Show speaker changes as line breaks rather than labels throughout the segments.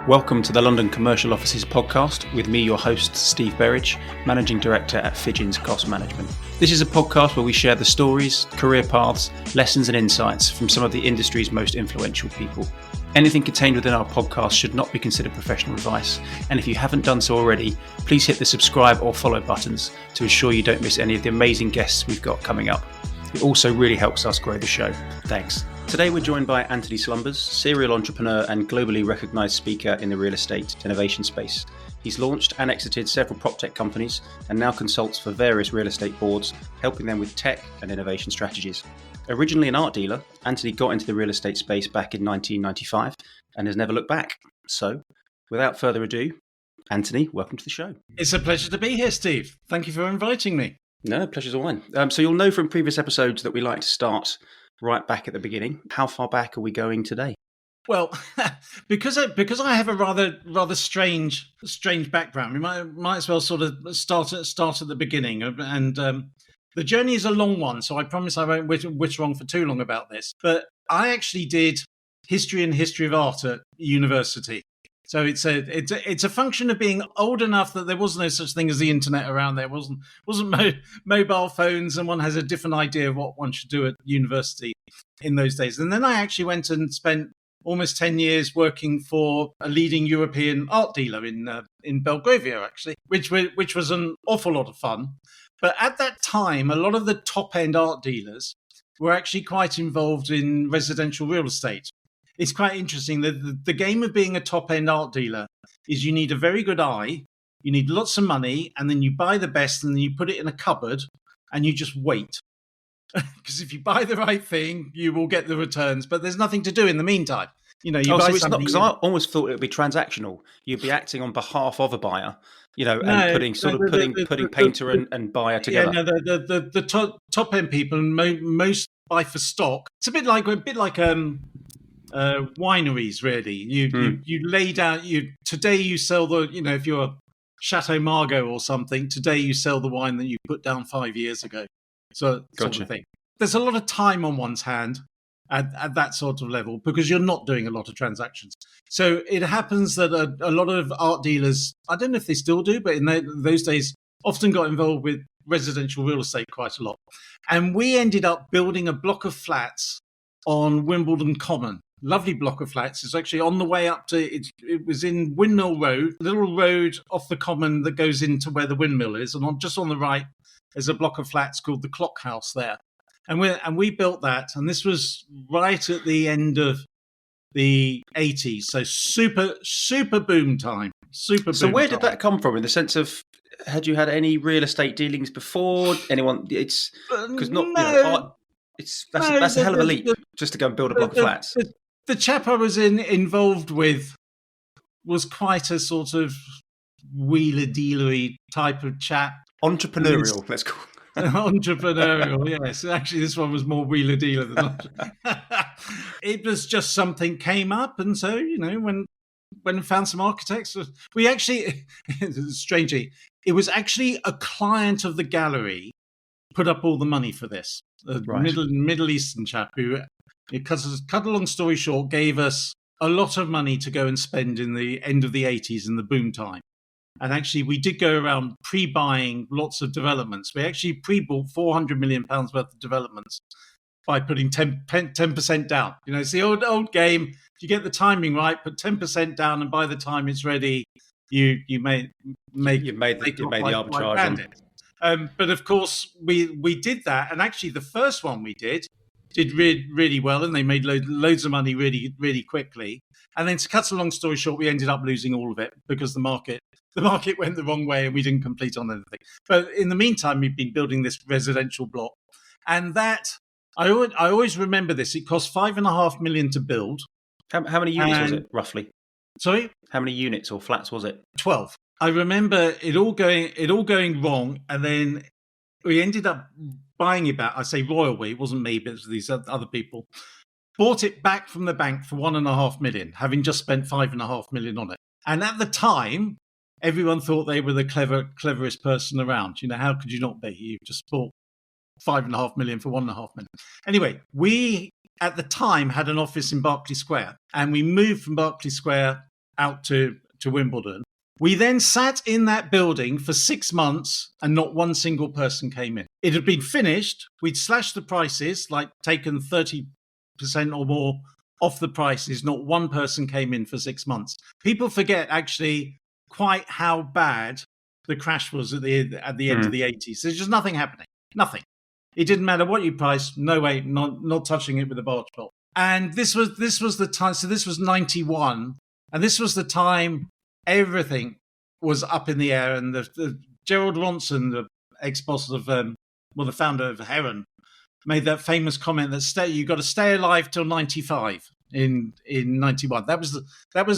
Welcome to the London Commercial Offices podcast with me, your host, Steve Berridge, Managing Director at Fidgens Cost Management. This is a podcast where we share the stories, career paths, lessons and insights from some of the industry's most influential people. Anything contained within our podcast should not be considered professional advice, and if you haven't done so already, please hit the subscribe or follow buttons to ensure you don't miss any of the amazing guests we've got coming up. It also really helps us grow the show. Thanks. Today we're joined by Antony Slumbers, serial entrepreneur and globally recognised speaker in the real estate innovation space. He's launched and exited several PropTech companies and now consults for various real estate boards, helping them with tech and innovation strategies. Originally an art dealer, Antony got into the real estate space back in 1995 and has never looked back. So, without further ado, Antony, welcome to the show.
It's a pleasure to be here, Steve. Thank you for inviting me.
No, pleasure's all mine. So you'll know from previous episodes that we like to start right back at the beginning. How far back are we going today?
Well, because I have a rather strange background, we might as well sort of start at the beginning. And the journey is a long one, so I promise I won't witter on for too long about this. But I actually did history and history of art at university. So it's a function of being old enough that there was no such thing as the internet around. There wasn't mobile phones, and one has a different idea of what one should do at university in those days. And then I actually went and spent almost 10 years working for a leading European art dealer in Belgravia, actually, which was an awful lot of fun. But at that time, a lot of the top end art dealers were actually quite involved in residential real estate. It's quite interesting that the game of being a top-end art dealer is you need a very good eye, you need lots of money, and then you buy the best and then you put it in a cupboard and you just wait. Because if you buy the right thing, you will get the returns, but there's nothing to do in the meantime. You know, you buy
so it's not,
something.
because I almost thought it would be transactional. You'd be acting on behalf of a buyer, and putting painter and buyer together.
Yeah, no, the top end people and most buy for stock. It's a bit like wineries, really. You lay down. Today you sell the. If you're Chateau Margaux or something, today you sell the wine that you put down 5 years ago. So
Gotcha.
Sort of thing. There's a lot of time on one's hand at that sort of level because you're not doing a lot of transactions. So it happens that a lot of art dealers, I don't know if they still do, but in those days, often got involved with residential real estate quite a lot. And we ended up building a block of flats on Wimbledon Common. Lovely block of flats. It's actually on the way up to it was in Windmill Road, little road off the common that goes into where the windmill is, and just on the right there's a block of flats called the Clock House there. And we built that, and this was right at the end of the 80s, so super boom time.
So where did that come from? In the sense of, had you had any real estate dealings before? Anyone? It's because that's a hell of a leap just to go and build a block of flats.
The chap I was involved with was quite a sort of wheeler-dealery type of chap.
Entrepreneurial, let's call it.
Entrepreneurial, yes. Actually, this one was more wheeler-dealer than it was just something came up, and so, when I found some architects, we actually, strangely, it was actually a client of the gallery put up all the money for this. A Middle Eastern chap who, cut a long story short, gave us a lot of money to go and spend in the end of the 80s in the boom time. And actually, we did go around pre-buying lots of developments. We actually pre-bought £400 million worth of developments by putting 10% down. It's the old game. If you get the timing right, put 10% down, and by the time it's ready, you made the
arbitrage.
But of course, we did that, and actually, the first one we did really well, and they made loads of money really, really quickly. And then, to cut a long story short, we ended up losing all of it because the market went the wrong way, and we didn't complete on anything. But in the meantime, we've been building this residential block, and that I always remember this. It cost $5.5 million to build.
How many units was it roughly?
Sorry,
how many units or flats was it?
12. I remember it all going wrong, and then we ended up buying it back. I say royal we, it wasn't me, but it was these other people. Bought it back from the bank for $1.5 million, having just spent $5.5 million on it. And at the time, everyone thought they were the cleverest person around. How could you not be? You just bought $5.5 million for $1.5 million. Anyway, we at the time had an office in Berkeley Square, and we moved from Berkeley Square out to Wimbledon. We then sat in that building for 6 months and not one single person came in. It had been finished. We'd slashed the prices, like taken 30% or more off the prices. Not one person came in for 6 months. People forget actually quite how bad the crash was at the end of the 80s. There's just nothing happening. Nothing. It didn't matter what you priced. No way, not touching it with a barge pole. And this was the time. So this was 91, and this was the time everything was up in the air. And the Gerald Ronson, the ex-boss of the founder of Heron, made that famous comment that you got to stay alive till 95 in 91. That was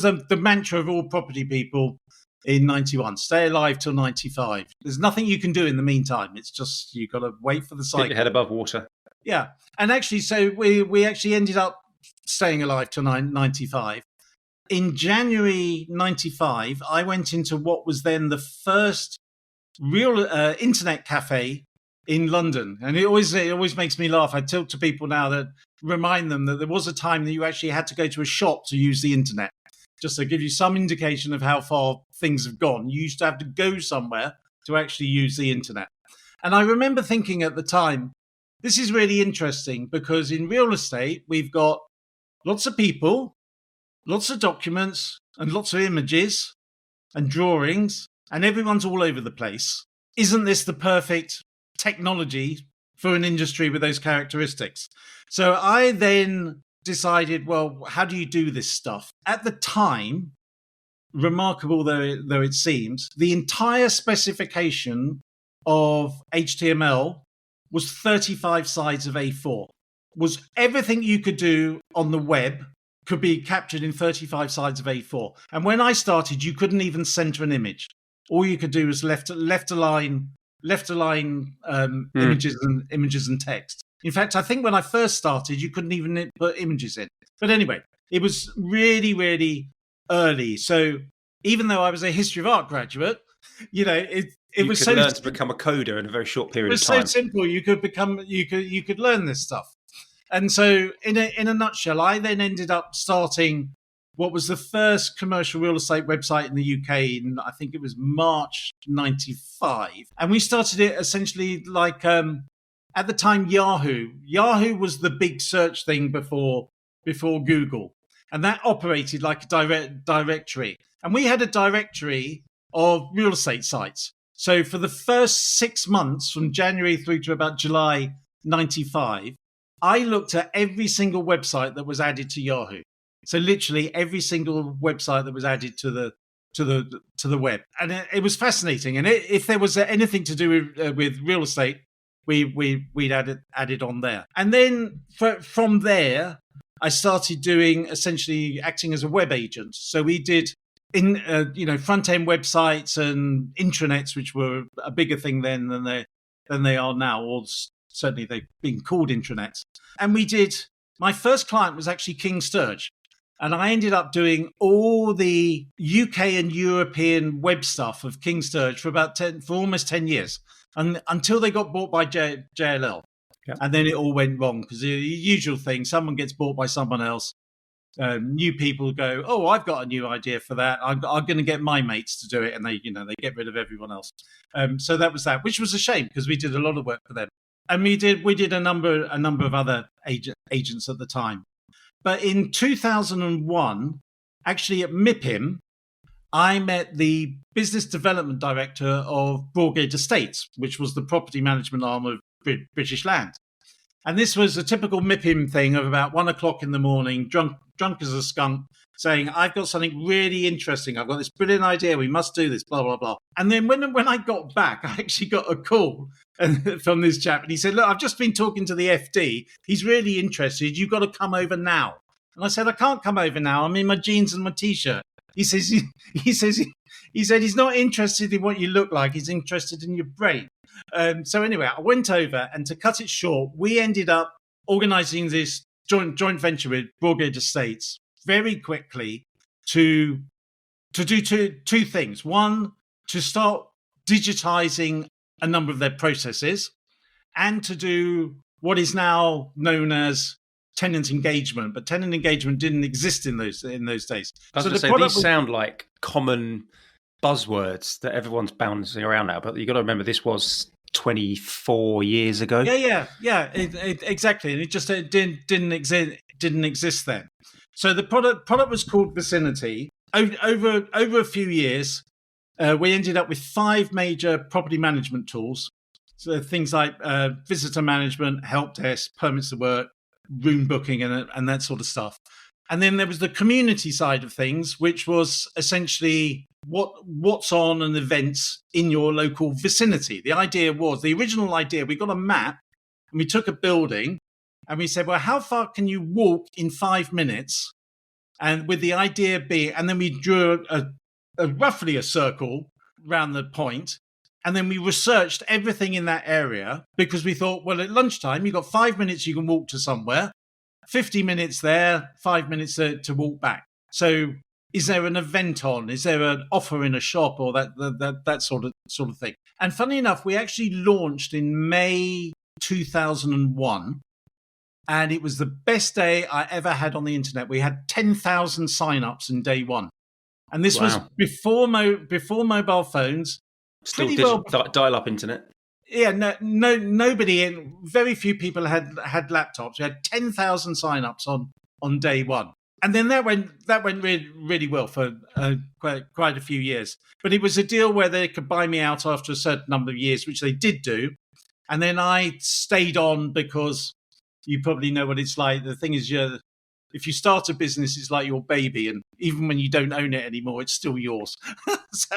the mantra of all property people in 91. Stay alive till 95. There's nothing you can do in the meantime. It's just you got to wait for the cycle.
Keep your head above water.
Yeah, and actually, so we actually ended up staying alive till 95. In January 95, I went into what was then the first real internet cafe in London, and it always makes me laugh. I talk to people now that remind them that there was a time that you actually had to go to a shop to use the internet, just to give you some indication of how far things have gone. You used to have to go somewhere to actually use the internet. And I remember thinking at the time, this is really interesting because in real estate, we've got lots of people, lots of documents, and lots of images and drawings, and everyone's all over the place. Isn't this the perfect technology for an industry with those characteristics? So I then decided, well, how do you do this stuff? At the time, remarkable though it seems, the entire specification of HTML was 35 sides of A4. Was everything you could do on the web could be captured in 35 sides of A4. And when I started, you couldn't even center an image. All you could do was left align images and text. In fact, I think when I first started, you couldn't even put images in. But anyway, it was really, really early. So even though I was a history of art graduate, it was so
learn to become a coder in a very short period of time.
It was so simple. You could learn this stuff. And so in a nutshell, I then ended up starting what was the first commercial real estate website in the UK in, I think it was March 95. And we started it essentially like, at the time, Yahoo. Yahoo was the big search thing before Google. And that operated like a directory. And we had a directory of real estate sites. So for the first 6 months, from January through to about July 95, I looked at every single website that was added to Yahoo. So literally every single website that was added to the web, and it was fascinating. And if there was anything to do with real estate, we'd add it on there. And then from there, I started doing essentially acting as a web agent. So we did front end websites and intranets, which were a bigger thing then than they are now, or certainly they've been called intranets. And my first client was actually King Sturge. And I ended up doing all the UK and European web stuff of King Sturge for almost 10 years, and until they got bought by JLL. Yep. And then it all went wrong because the usual thing, someone gets bought by someone else. New people go, oh, I've got a new idea for that. I'm going to get my mates to do it. And they get rid of everyone else. So that was that, which was a shame because we did a lot of work for them. And we did a number of other agents at the time. But in 2001, actually at MIPIM, I met the business development director of Broadgate Estates, which was the property management arm of British Land. And this was a typical MIPIM thing of about 1 o'clock in the morning, drunk as a skunk, saying, I've got something really interesting. I've got this brilliant idea. We must do this, blah, blah, blah. And then when I got back, I actually got a call from this chap. And he said, look, I've just been talking to the FD. He's really interested. You've got to come over now. And I said, I can't come over now. I'm in my jeans and my T-shirt. He said he's not interested in what you look like. He's interested in your brain. So anyway, I went over, and to cut it short, we ended up organizing this joint venture with Broadgate Estates very quickly to do two things. One, to start digitizing a number of their processes, and to do what is now known as tenant engagement, but tenant engagement didn't exist in those days.
These sound like common buzzwords that everyone's bouncing around now, but you've got to remember this was 24 years ago.
Exactly, and it just didn't exist then. So the product was called Vicinity. Over a few years, we ended up with 5 major property management tools. So things like visitor management, help desk, permits to work, room booking, and that sort of stuff. And then there was the community side of things, which was essentially what's on and events in your local vicinity. The original idea, we got a map and we took a building and we said, well, how far can you walk in 5 minutes? And with the idea being, and then we drew roughly a circle around the point. And then we researched everything in that area because we thought, well, at lunchtime, you've got 5 minutes you can walk to somewhere, 50 minutes there, 5 minutes to walk back. So is there an event on? Is there an offer in a shop or that sort of thing? And funny enough, we actually launched in May 2001. And it was the best day I ever had on the internet. We had 10,000 signups in day one. And this was before mobile phones.
Still dial-up internet.
Yeah, nobody. Very few people had laptops. We had 10,000 signups on day one, and then that went really, really well for quite a few years. But it was a deal where they could buy me out after a certain number of years, which they did do, and then I stayed on because you probably know what it's like. The thing is, if you start a business, it's like your baby, and even when you don't own it anymore, it's still yours. So,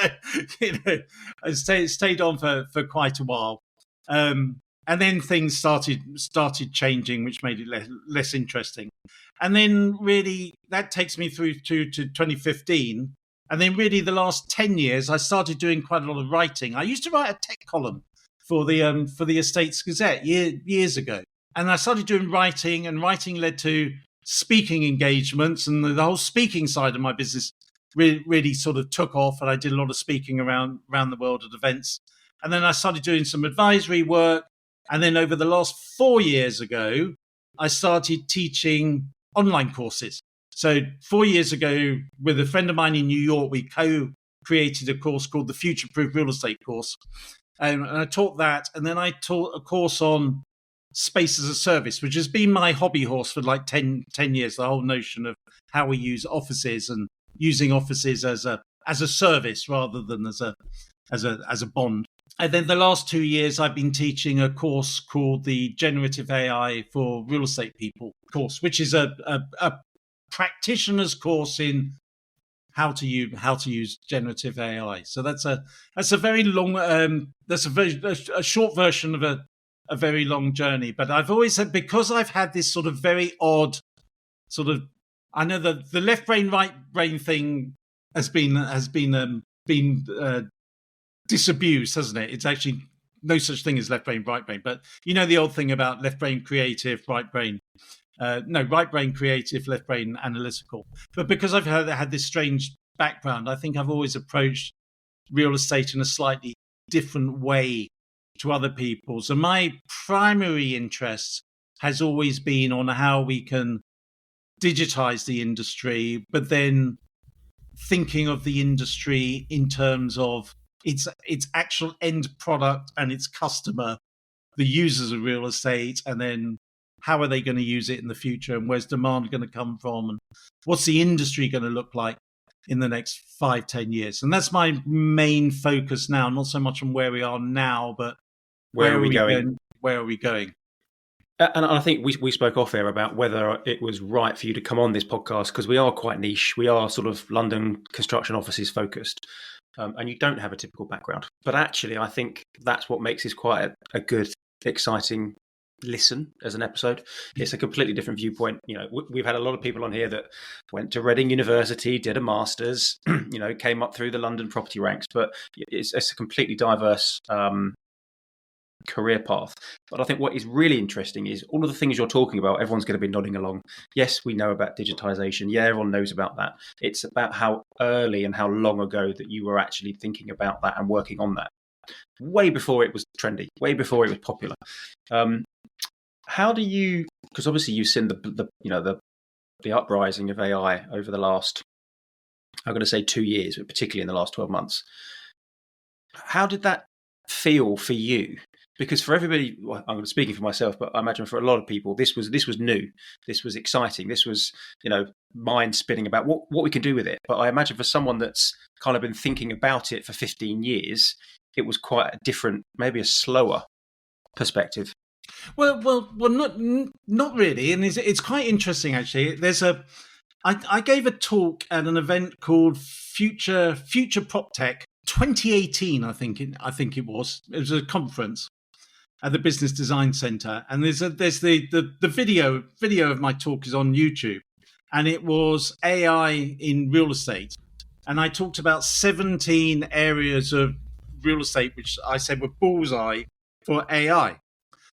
I stayed on for quite a while, and then things started changing, which made it less interesting. And then really that takes me through to 2015, and then really the last 10 years, I started doing quite a lot of writing. I used to write a tech column for the Estates Gazette years ago, and I started doing writing, and writing led to speaking engagements, and the whole speaking side of my business really sort of took off, and I did a lot of speaking around the world at events. And then I started doing some advisory work, and then over the last 4 years ago, I started teaching online courses. So 4 years ago, with a friend of mine in New York, we co-created a course called the Future Proof Real Estate Course, and I taught that, and then I taught a course on space as a service, which has been my hobby horse for like 10 years, the whole notion of how we use offices and using offices as a service rather than as a bond. And then the last 2 years, I've been teaching a course called the Generative AI for Real Estate People course, which is a practitioner's course in how to use generative AI. So that's a very long that's a short version of a very long journey. But I've always said, because I've had this sort of very odd sort of, I know the left brain, right brain thing has been disabused, hasn't it? It's actually no such thing as left brain, right brain. But you know the old thing about left brain creative, right brain. Right brain creative, left brain analytical. But because I've had this strange background, I think I've always approached real estate in a slightly different way to other people. So my primary interest has always been on how we can digitize the industry, but then thinking of the industry in terms of its actual end product and its customer, the users of real estate, and then how are they going to use it in the future, and where's demand going to come from, and what's the industry going to look like in the next 5-10 years. And that's my main focus now, not so much on where we are now, but where are we going? Where are we going?
And I think we spoke off air about whether it was right for you to come on this podcast, because we are quite niche. We are sort of London construction offices focused, and you don't have a typical background. But actually, I think that's what makes this quite a good, exciting listen as an episode. It's a completely different viewpoint. You know, we've had a lot of people on here that went to Reading University, did a master's, came up through the London property ranks, but it's a completely diverse career path. But I think what is really interesting is all of the things you're talking about, everyone's going to be nodding along. Yes, we know about digitization. Yeah, everyone knows about that. It's about how early and how long ago that you were actually thinking about that and working on that. Way before it was trendy, way before it was popular. How do you? Because obviously you've seen the uprising of AI over the last, I'm going to say 2 years, but particularly in the last 12 months. How did that feel for you? Because for everybody, well, I'm speaking for myself, but I imagine for a lot of people, this was new, this was exciting, this was mind spinning about what we can do with it. But I imagine for someone that's kind of been thinking about it for 15 years, it was quite a different, maybe a slower perspective.
Well, not really, and it's quite interesting actually. I gave a talk at an event called Future Prop Tech 2018. I think it was. It was a conference at the Business Design Center, and there's the video of my talk is on YouTube, and it was AI in real estate, and I talked about 17 areas of real estate which I said were bullseye for AI.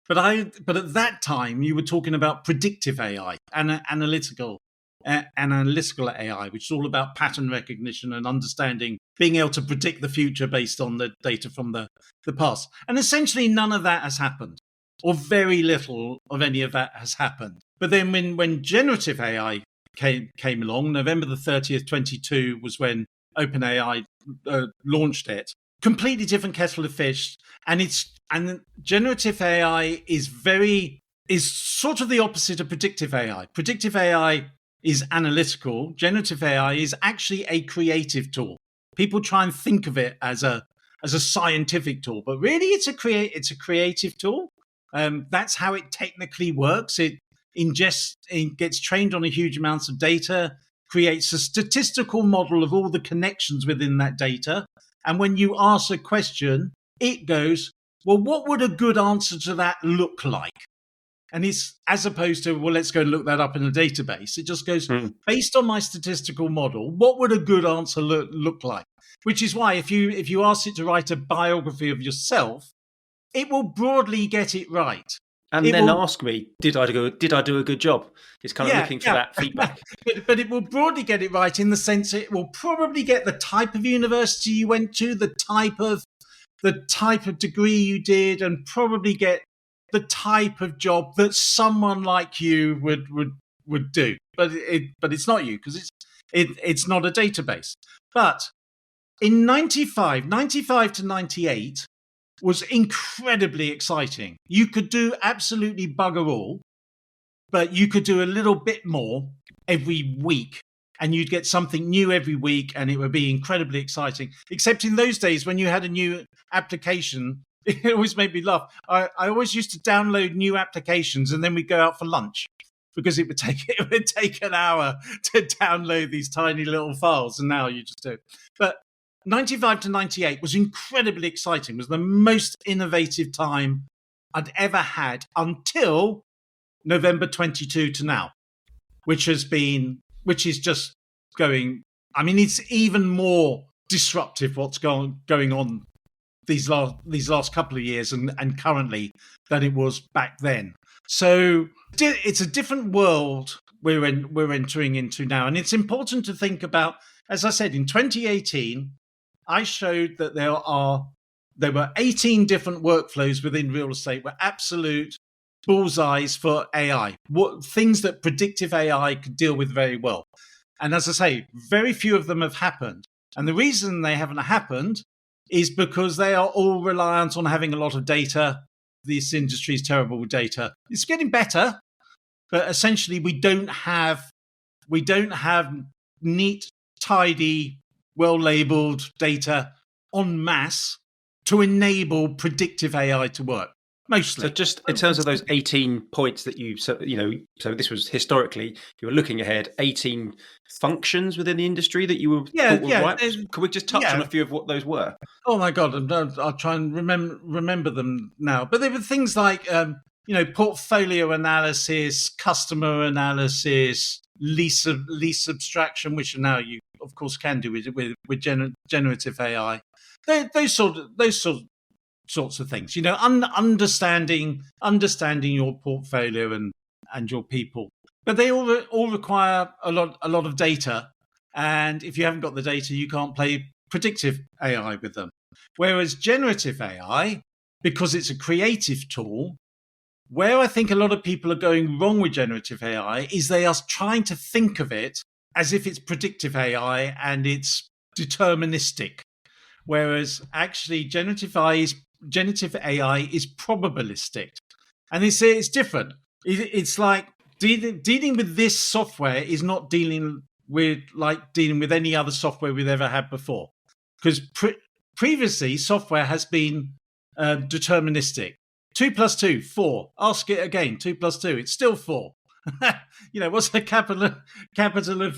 But at that time, you were talking about predictive AI and analytical AI, which is all about pattern recognition and understanding, being able to predict the future based on the data from the past. And essentially, none of that has happened, or very little of any of that has happened. But then when generative AI came along, November the 30th, 22 was when OpenAI launched it. Completely different kettle of fish, and generative AI is sort of the opposite of predictive AI. Predictive AI is analytical. Generative AI is actually a creative tool. People try and think of it as a scientific tool, but really it's a creative tool. That's how it technically works. It gets trained on a huge amounts of data, creates a statistical model of all the connections within that data. And when you ask a question, it goes, well, what would a good answer to that look like? And it's, as opposed to, well, let's go and look that up in a database. It just goes, based on my statistical model, what would a good answer look like? Which is why if you ask it to write a biography of yourself, it will broadly get it right.
And then ask me, did I do a good job? It's kind of looking for that feedback.
But it will broadly get it right in the sense it will probably get the type of university you went to, the type of degree you did, and probably get the type of job that someone like you would do. But it's not you, because it's not a database. But in 95 to 98 was incredibly exciting. You could do absolutely bugger all, but you could do a little bit more every week, and you'd get something new every week, and it would be incredibly exciting. Except in those days, when you had a new application, it always made me laugh. I always used to download new applications, and then we'd go out for lunch, because it would take an hour to download these tiny little files, and now you just do it. But 95 to 98 was incredibly exciting. It was the most innovative time I'd ever had until November 22 to now, which is just going. I mean, it's even more disruptive what's going on these last couple of years and currently than it was back then. So it's a different world we're entering into now, and it's important to think about. As I said, in 2018. I showed that there were 18 different workflows within real estate were absolute bullseyes for AI, things that predictive AI could deal with very well. And as I say, very few of them have happened. And the reason they haven't happened is because they are all reliant on having a lot of data. This industry is terrible with data. It's getting better, but essentially we don't have neat, tidy, well-labeled data en masse to enable predictive AI to work. Mostly.
So just in terms of those 18 points that so this was historically, you were looking ahead, 18 functions within the industry that you were right. Could we just touch on a few of what those were?
Oh my God, I'll try and remember them now. But they were things like, portfolio analysis, customer analysis, lease abstraction, which now you of course can do with generative AI. Those sorts of things. Understanding your portfolio and your people. But they all require a lot of data, and if you haven't got the data, you can't play predictive AI with them. Whereas generative AI, because it's a creative tool, Where I think a lot of people are going wrong with generative AI is they are trying to think of it as if it's predictive AI and it's deterministic. Whereas actually generative AI is probabilistic. And it's different. It's like dealing with this software is not dealing with any other software we've ever had before. Because previously, software has been deterministic. 2 plus 2, 4. Ask it again. 2 plus 2, it's still 4. What's the capital of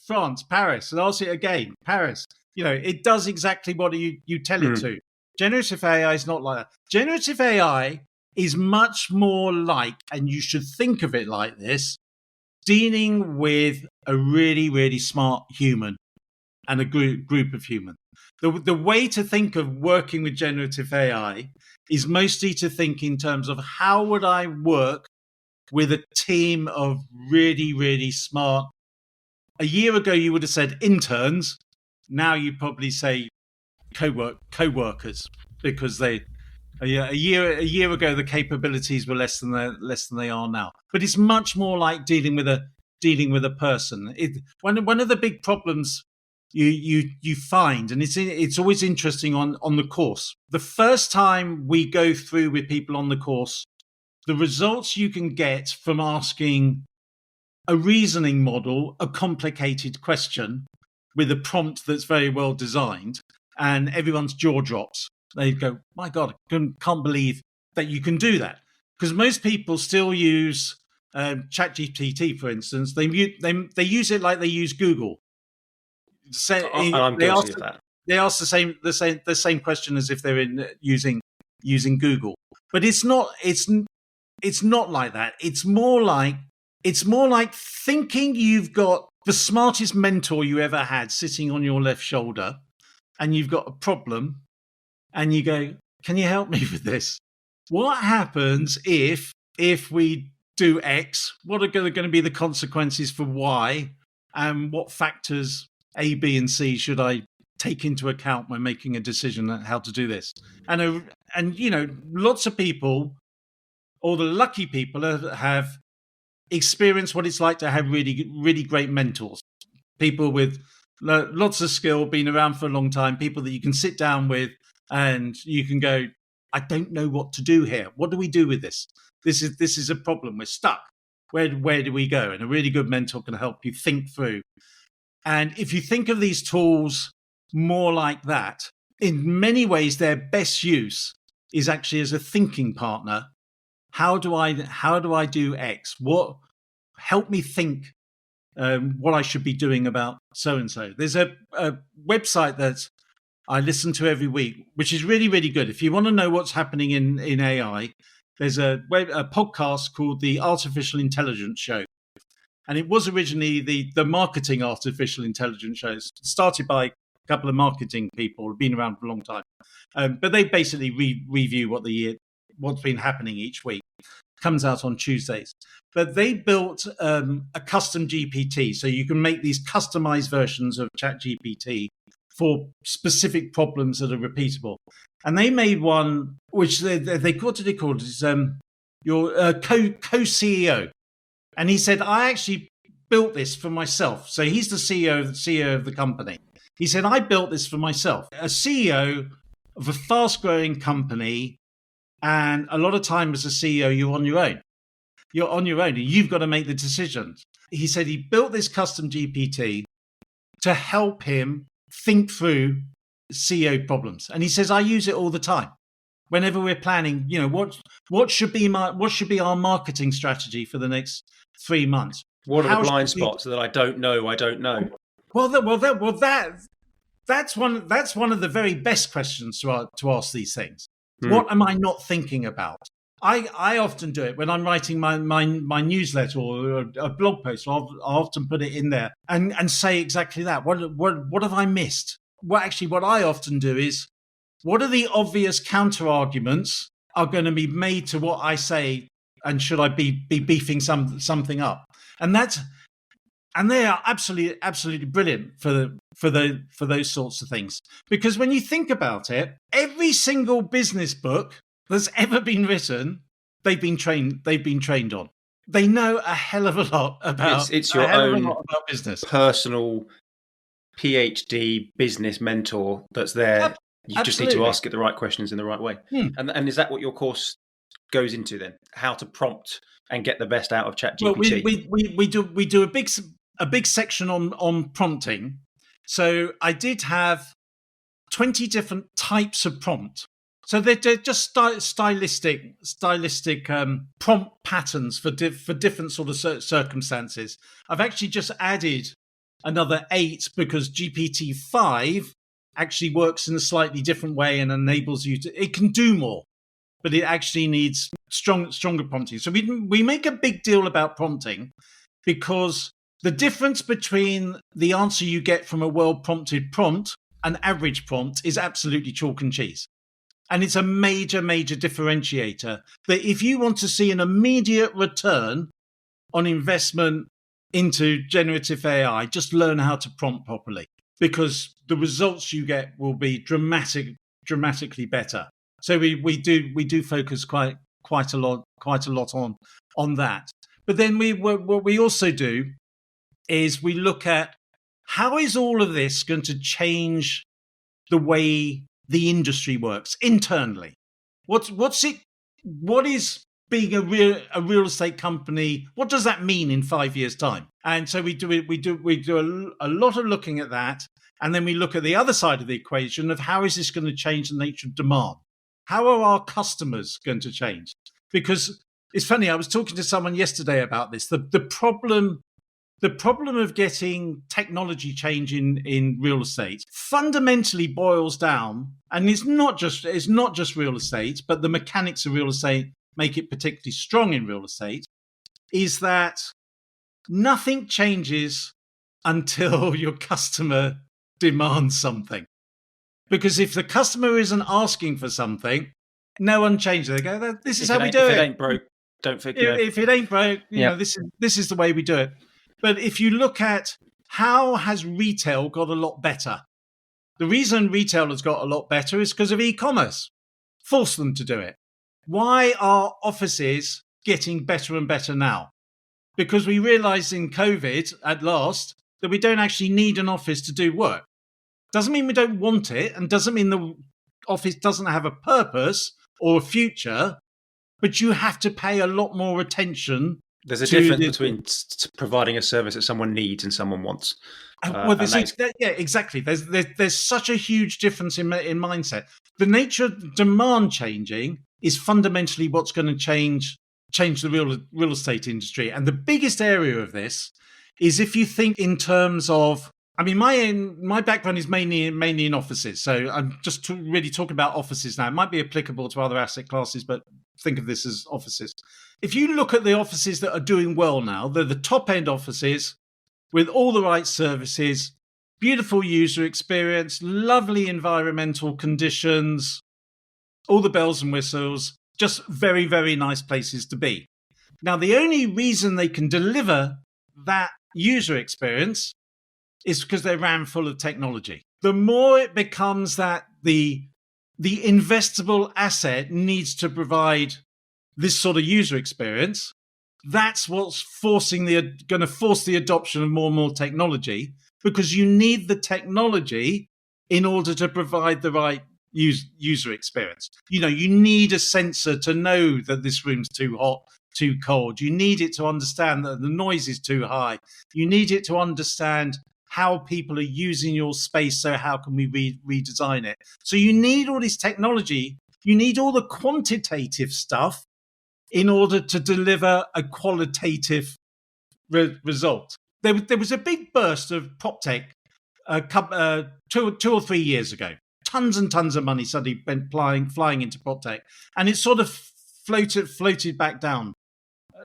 France? Paris. And ask it again. Paris. It does exactly what you tell it to. Generative AI is not like that. Generative AI is much more like, and you should think of it like this, dealing with a really, really smart human and a group of humans. The way to think of working with generative AI is mostly to think in terms of how would I work with a team of really, really smart. A year ago, you would have said interns. Now you probably say co-workers, because a year ago the capabilities were less than they are now. But it's much more like dealing with a person. One of the big problems you find, and it's always interesting on the course. The first time we go through with people on the course, the results you can get from asking a reasoning model a complicated question with a prompt that's very well designed, and everyone's jaw drops. They go, "My God, I can't believe that you can do that." Because most people still use ChatGPT, for instance. They use it like they use Google.
I'm guilty of that.
They ask the same question as if they're using Google, but it's not like that. It's more like thinking you've got the smartest mentor you ever had sitting on your left shoulder, and you've got a problem, and you go, "Can you help me with this? What happens if we do X? What are going to be the consequences for Y? And what factors A, B, and C should I take into account when making a decision on how to do this?" And lots of people, or the lucky people, have experienced what it's like to have really, really great mentors, people with lots of skill, been around for a long time, people that you can sit down with and you can go, "I don't know what to do here. What do we do with this? This is a problem. We're stuck. Where do we go?" And a really good mentor can help you think through. And if you think of these tools more like that, in many ways, their best use is actually as a thinking partner. How do I do X? What help me think what I should be doing about so and so. There's a website that I listen to every week, which is really, really good. If you want to know what's happening in AI, there's a podcast called the Artificial Intelligence Show. And it was originally the marketing artificial intelligence shows, started by a couple of marketing people who've been around for a long time. But they basically review what's been happening each week. Comes out on Tuesdays. But they built a custom GPT, so you can make these customized versions of ChatGPT for specific problems that are repeatable. And they made one which they called it your co-CEO. And he said, "I actually built this for myself." So he's the CEO of the company. He said, "I built this for myself." A CEO of a fast-growing company, and a lot of time as a CEO, you're on your own. You're on your own, and you've got to make the decisions. He said he built this custom GPT to help him think through CEO problems. And he says, "I use it all the time. Whenever we're planning, what should be our marketing strategy for the next 3 months?
What are the blind spots that I don't know?
That's one of the very best questions to ask these things. What am I not thinking about? I often do it when I'm writing my newsletter or a blog post. I often put it in there and say exactly that. What have I missed? What I often do is, what are the obvious counter arguments are going to be made to what I say, and should I be beefing something up? And they are absolutely brilliant for those sorts of things. Because when you think about it, every single business book that's ever been written, they've been trained on. They know a hell of a lot about
it's your own
business.
Personal PhD business mentor that's there. You just need to ask it the right questions in the right way. And is that what your course goes into then? How to prompt and get the best out of ChatGPT?
Well, we do a big section on prompting. So I did have 20 different types of prompt. So they're just stylistic prompt patterns for different sort of circumstances. I've actually just added another 8 because GPT-5 actually works in a slightly different way and enables you to. It can do more, but it actually needs stronger prompting. So we make a big deal about prompting because the difference between the answer you get from a well-prompted prompt and average prompt is absolutely chalk and cheese. And it's a major differentiator that if you want to see an immediate return on investment into generative AI, just learn how to prompt properly, because the results you get will be dramatically better. So we do focus quite a lot on that. But then what we also do is we look at how is all of this going to change the way the industry works internally. What is being a real estate company? What does that mean in 5 years' time? And so we do a lot of looking at that, and then we look at the other side of the equation of how is this going to change the nature of demand? How are our customers going to change? Because it's funny, I was talking to someone yesterday about this. The problem of getting technology change in real estate fundamentally boils down, and it's not just real estate, but the mechanics of real estate make it particularly strong in real estate, is that nothing changes until your customer demands something. Because if the customer isn't asking for something, no one changes. They go, this is how we do it.
If it ain't broke, don't fix it.
If it ain't broke, you know, this is the way we do it. But if you look at how has retail got a lot better, the reason retail has got a lot better is because of e-commerce. Force them to do it. Why are offices getting better and better now? Because we realized in COVID at last that we don't actually need an office to do work. Doesn't mean we don't want it, and doesn't mean the office doesn't have a purpose or a future, but you have to pay a lot more attention.
There's a difference between providing a service that someone needs and someone wants.
Exactly. There's such a huge difference in mindset. The nature of demand changing is fundamentally what's going to change the real estate industry. And the biggest area of this is if you think in terms of, I mean, my background is mainly in offices. So I'm just really talking about offices now. It might be applicable to other asset classes, but think of this as offices. If you look at the offices that are doing well now, they're the top end offices with all the right services, beautiful user experience, lovely environmental conditions, all the bells and whistles, just very, very nice places to be. Now, the only reason they can deliver that user experience is because they're ram full of technology. The more it becomes that the investable asset needs to provide this sort of user experience, that's what's going to force the adoption of more and more technology, because you need the technology in order to provide the right user experience. You know, you need a sensor to know that this room's too hot, too cold. You need it to understand that the noise is too high. You need it to understand how people are using your space, so how can we redesign it? So you need all this technology. You need all the quantitative stuff in order to deliver a qualitative result. There was a big burst of prop tech 2 or 3 years ago. Tons and tons of money suddenly went flying into prop tech, and it sort of floated back down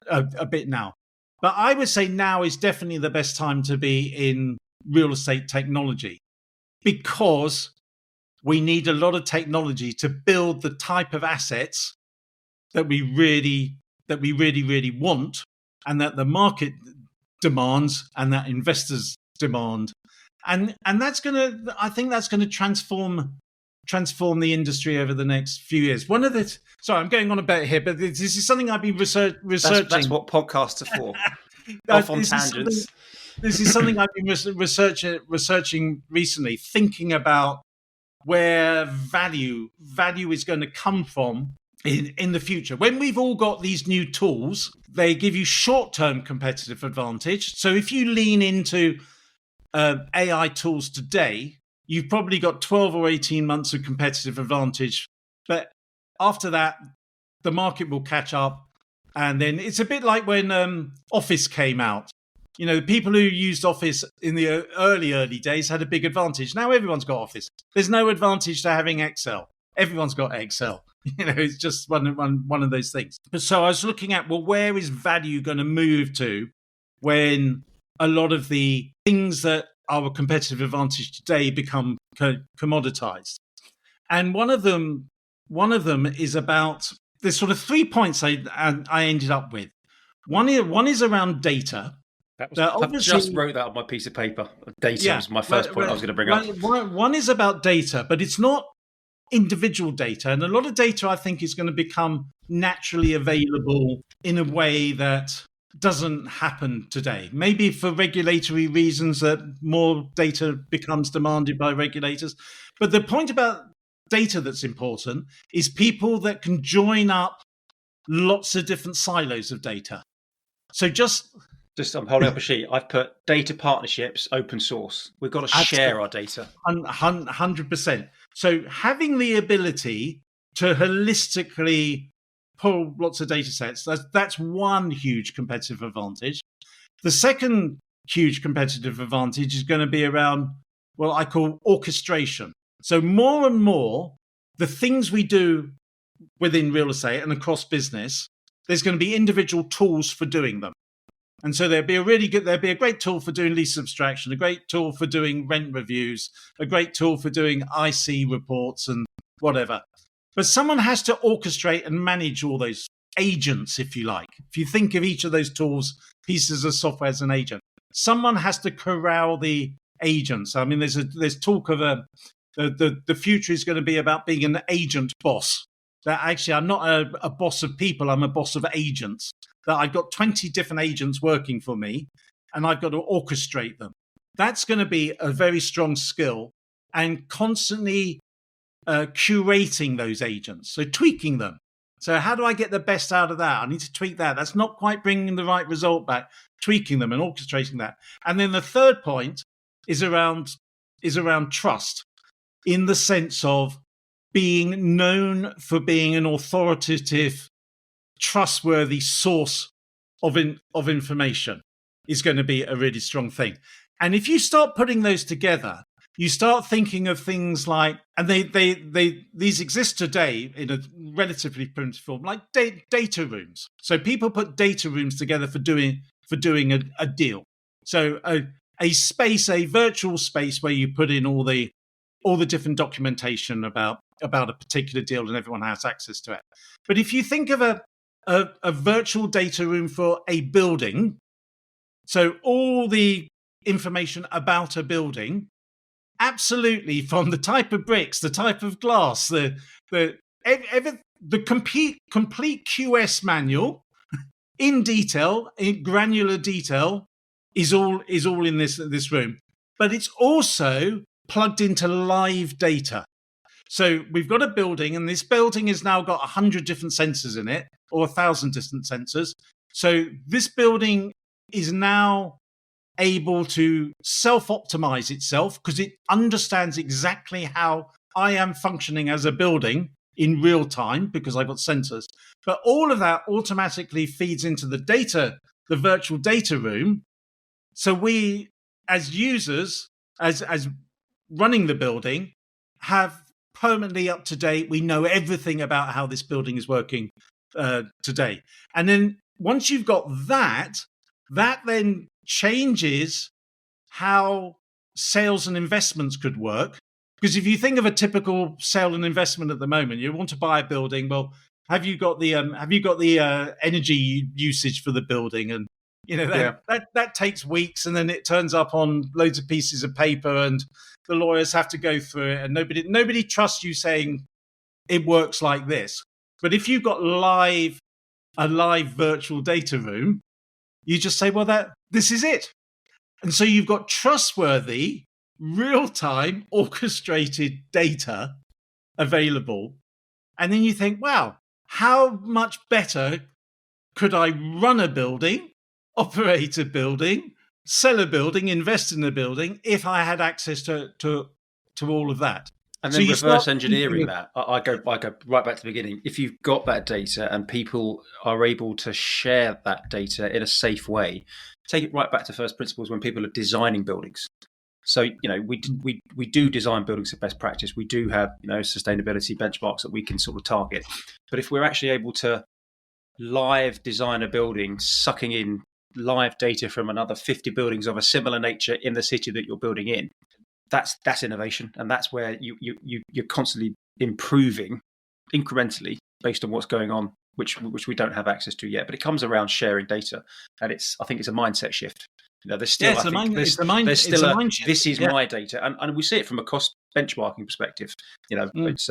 a bit now. But I would say now is definitely the best time to be in real estate technology, because we need a lot of technology to build the type of assets that we really want, and that the market demands, and that investors demand, and I think that's gonna transform transform the industry over the next few years. Sorry, I'm going on a bit here, but this is something I've been researching.
That's what podcasts are for. Off on tangents.
This is something I've been researching recently, thinking about where value is going to come from in the future. When we've all got these new tools, they give you short-term competitive advantage. So if you lean into AI tools today, you've probably got 12 or 18 months of competitive advantage. But after that, the market will catch up. And then it's a bit like when Office came out. You know, the people who used Office in the early days had a big advantage. Now everyone's got Office. There's no advantage to having Excel. Everyone's got Excel. You know, it's just one of those things. So I was looking at, well, where is value going to move to when a lot of the things that are a competitive advantage today become commoditized? And one of them is about, there's sort of 3 points I ended up with. One is around data.
I just wrote that on my piece of paper. Data was my first point I was going to bring up.
One is about data, but it's not individual data. And a lot of data, I think, is going to become naturally available in a way that doesn't happen today. Maybe for regulatory reasons that more data becomes demanded by regulators. But the point about data that's important is people that can join up lots of different silos of data. So just
I'm holding up a sheet. I've put data partnerships, open source. We've got to share our data.
100%. So having the ability to holistically pull lots of data sets, that's one huge competitive advantage. The second huge competitive advantage is going to be around what I call orchestration. So more and more, the things we do within real estate and across business, there's going to be individual tools for doing them. And so there'd be a great tool for doing lease abstraction, a great tool for doing rent reviews, a great tool for doing IC reports and whatever. But someone has to orchestrate and manage all those agents, if you like. If you think of each of those tools, pieces of software as an agent, someone has to corral the agents. I mean, there's talk of the future is going to be about being an agent boss. That actually, I'm not a boss of people, I'm a boss of agents. That I've got 20 different agents working for me, and I've got to orchestrate them. That's going to be a very strong skill, and constantly curating those agents, so tweaking them. So how do I get the best out of that? I need to tweak that. That's not quite bringing the right result back. Tweaking them and orchestrating that. And then the third point is around trust, in the sense of being known for being an authoritative, trustworthy source of information is going to be a really strong thing. And if you start putting those together, you start thinking of things like, and these exist today in a relatively primitive form, like data rooms. So people put data rooms together for doing a deal. So a space, a virtual space where you put in all the different documentation about a particular deal, and everyone has access to it. But if you think of a virtual data room for a building, so all the information about a building, absolutely, from the type of bricks, the type of glass, the complete QS manual in detail, in granular detail, is all in this room. But it's also plugged into live data. So we've got a building, and this building has now got 100 different sensors in it, or 1,000 different sensors. So this building is now able to self-optimize itself because it understands exactly how I am functioning as a building in real time because I've got sensors. But all of that automatically feeds into the data, the virtual data room. So we, as users, as running the building, have permanently up to date. We know everything about how this building is working today. And then once you've got that then changes how sales and investments could work. Because if you think of a typical sale and investment at the moment, you want to buy a building. Well, have you got the energy usage for the building, and
Yeah.
That takes weeks, and then it turns up on loads of pieces of paper, and the lawyers have to go through it, and nobody trusts you saying it works like this. But if you've got a live virtual data room, you just say, well, this is it. And so you've got trustworthy, real-time, orchestrated data available. And then you think, wow, how much better could I run a building, operate a building, sell a building, invest in a building if I had access to all of that?
And then reverse engineering that. I go right back to the beginning. If you've got that data and people are able to share that data in a safe way, take it right back to first principles when people are designing buildings. So, we do design buildings of best practice. We do have, sustainability benchmarks that we can sort of target. But if we're actually able to live design a building, sucking in live data from another 50 buildings of a similar nature in the city that you're building in, that's innovation, and that's where you're constantly improving incrementally based on what's going on, which we don't have access to yet. But it comes around sharing data, and I think it's a mindset shift. There's still this is my data, and we see it from a cost benchmarking perspective. It's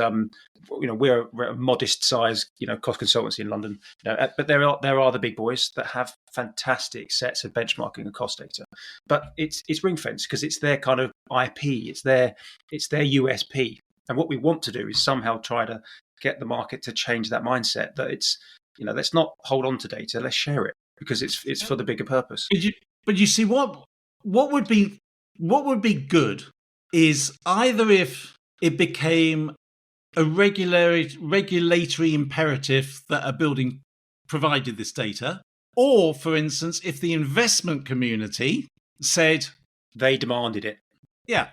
we're a modest size cost consultancy in London, but there are the big boys that have fantastic sets of benchmarking and cost data. But it's ring fence because it's their kind of IP, it's their USP, and what we want to do is somehow try to get the market to change that mindset that it's let's not hold on to data, let's share it because it's for the bigger purpose.
But you see, what would be good is either if it became a regulatory imperative that a building provided this data, or, for instance, if the investment community said
they demanded it.
Yeah,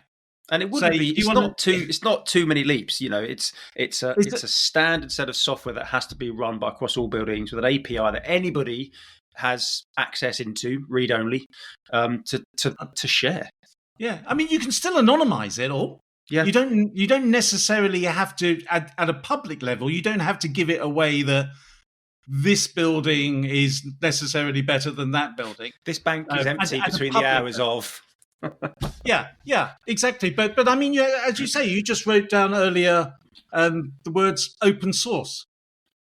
and it wouldn't be. It's not too many leaps. It's a standard set of software that has to be run across all buildings with an API that anybody has access into, read only, to share.
Yeah, I mean, you can still anonymize it all. Yeah, you don't necessarily have to at a public level. You don't have to give it away that this building is necessarily better than that building.
This bank is empty between the hours of.
Yeah, exactly. But I mean, as you say, you just wrote down earlier the words open source.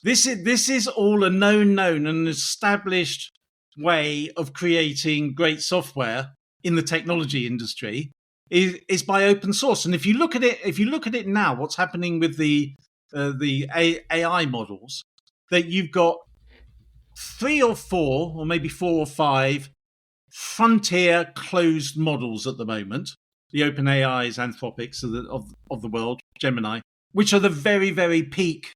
This is all a known and established way of creating great software in the technology industry is by open source. And if you look at it now, what's happening with the AI models, that you've got 3 or 4 or maybe 4 or 5 frontier closed models at the moment, the OpenAIs, Anthropics of the world, Gemini, which are the very, very peak.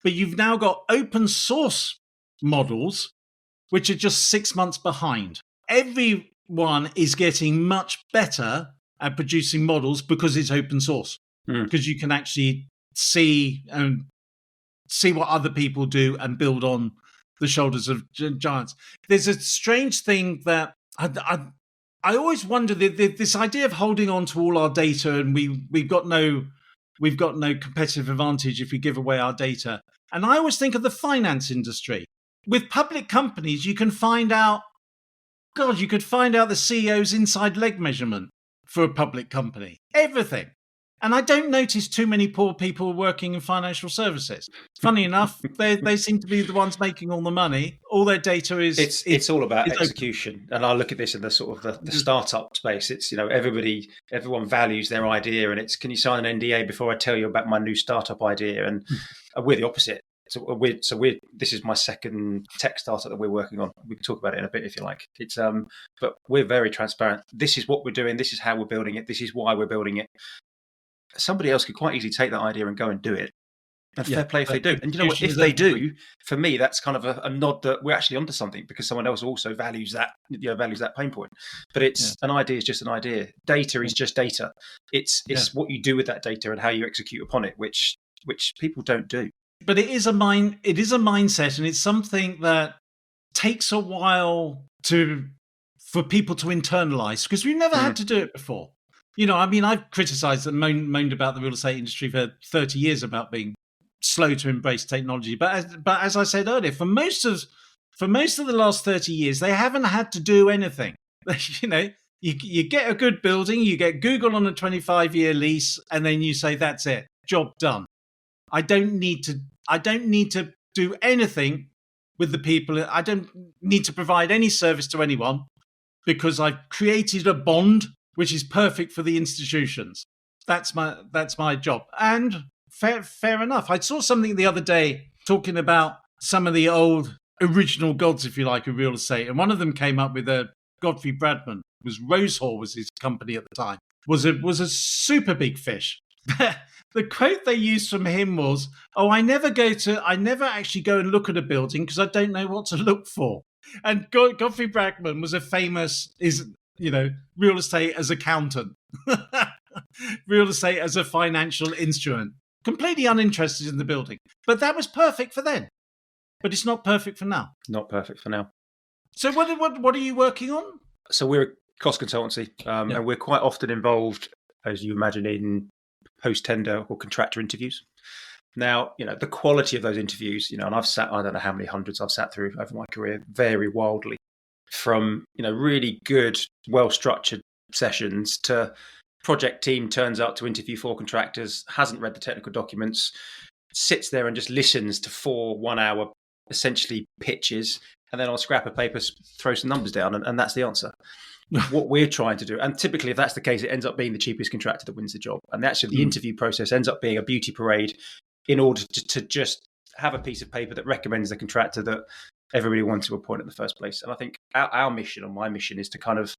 But you've now got open source models, which are just 6 months behind. Everyone is getting much better at producing models because it's open source, because you can actually see what other people do and build on the shoulders of giants. There's a strange thing that I always wonder, this idea of holding on to all our data, and we've got no competitive advantage if we give away our data. And I always think of the finance industry. With public companies, you can find out the CEO's inside leg measurement for a public company. Everything. And I don't notice too many poor people working in financial services. Funny enough, they seem to be the ones making all the money. All their data is...
It's all about execution. And I look at this in the sort of the startup space. It's, everyone values their idea, and it's, can you sign an NDA before I tell you about my new startup idea? And we're the opposite. This is my second tech startup that we're working on. We can talk about it in a bit if you like. It's but we're very transparent. This is what we're doing. This is how we're building it. This is why we're building it. Somebody else could quite easily take that idea and go and do it. And fair play if they do. And you know what? If they do, for me, that's kind of a nod that we're actually onto something, because someone else also values that pain point. But an idea is just an idea. Data is just data. It's what you do with that data and how you execute upon it, which people don't do.
But it is a mindset, and it's something that takes a while for people to internalize, because we've never had to do it before. I've criticized and moaned about the real estate industry for 30 years about being slow to embrace technology. But as I said earlier, for most of for most of the last 30 years, they haven't had to do anything. You know, you get a good building, you get Google on a 25-year lease, and then you say, that's it, job done. I don't need to do anything with the people. I don't need to provide any service to anyone because I've created a bond which is perfect for the institutions. That's my job. And fair enough. I saw something the other day talking about some of the old original gods, if you like, of real estate. And one of them came up with Godfrey Bradman. It was Rose Hall was his company at the time. Was a super big fish. The quote they used from him was, "Oh, I never actually go and look at a building because I don't know what to look for." And Godfrey Bradman was a famous, real estate as accountant, real estate as a financial instrument, completely uninterested in the building. But that was perfect for then. But it's not perfect for now.
Not perfect for now.
So what are you working on?
So we're a cost consultancy, and we're quite often involved, as you imagine, in post-tender or contractor interviews. Now, the quality of those interviews, and I don't know how many hundreds I've sat through over my career, vary wildly from, really good, well-structured sessions to project team turns up to interview 4 contractors, hasn't read the technical documents, sits there and just listens to 4 1-hour essentially pitches, and then on a scrap of paper throw some numbers down, and that's the answer. What we're trying to do, and typically if that's the case, it ends up being the cheapest contractor that wins the job. And actually the interview process ends up being a beauty parade in order to just have a piece of paper that recommends the contractor that everybody wants to appoint in the first place. And I think our mission, or my mission, is to kind of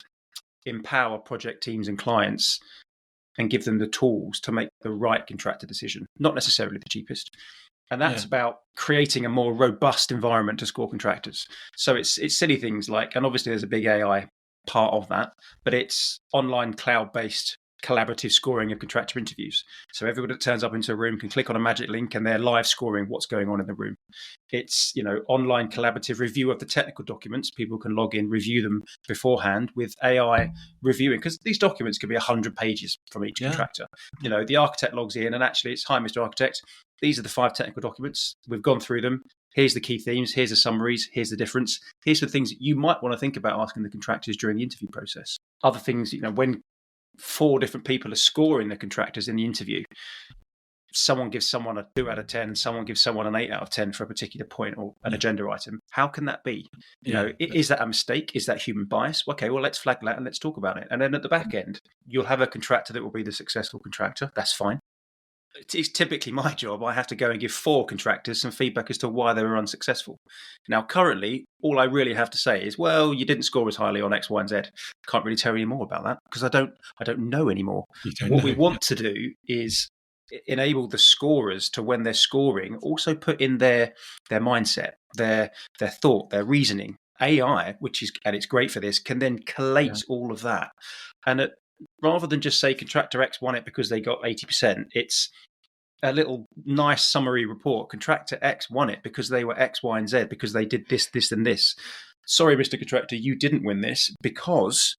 empower project teams and clients and give them the tools to make the right contractor decision, not necessarily the cheapest. And that's about creating a more robust environment to score contractors. So it's silly things like, and obviously there's a big AI part of that, but it's online cloud-based collaborative scoring of contractor interviews. So everybody that turns up into a room can click on a magic link and they're live scoring what's going on in the room. It's, online collaborative review of the technical documents. People can log in, review them beforehand with AI reviewing, because these documents could be 100 pages from each contractor. The architect logs in and actually it's, "Hi, Mr. Architect, these are the 5 technical documents. We've gone through them. Here's the key themes. Here's the summaries. Here's the difference. Here's the things that you might want to think about asking the contractors during the interview process." Other things, when 4 different people are scoring the contractors in the interview, someone gives someone a 2 out of 10 and someone gives someone an 8 out of 10 for a particular point or an agenda item. How can that be? Is that a mistake? Is that human bias? Okay, well, let's flag that and let's talk about it. And then at the back end, you'll have a contractor that will be the successful contractor. That's fine. It's typically my job. I have to go and give 4 contractors some feedback as to why they were unsuccessful. Now, currently, all I really have to say is, well, you didn't score as highly on X, Y, and Z. Can't really tell you any more about that because I don't know anymore. What we want to do is enable the scorers to, when they're scoring, also put in their mindset, their thought, their reasoning. AI, and it's great for this, can then collate all of that. And rather than just say contractor X won it because they got 80%, it's a little nice summary report. Contractor X won it because they were X, Y, and Z, because they did this, this, and this. Sorry, Mr. Contractor, you didn't win this because,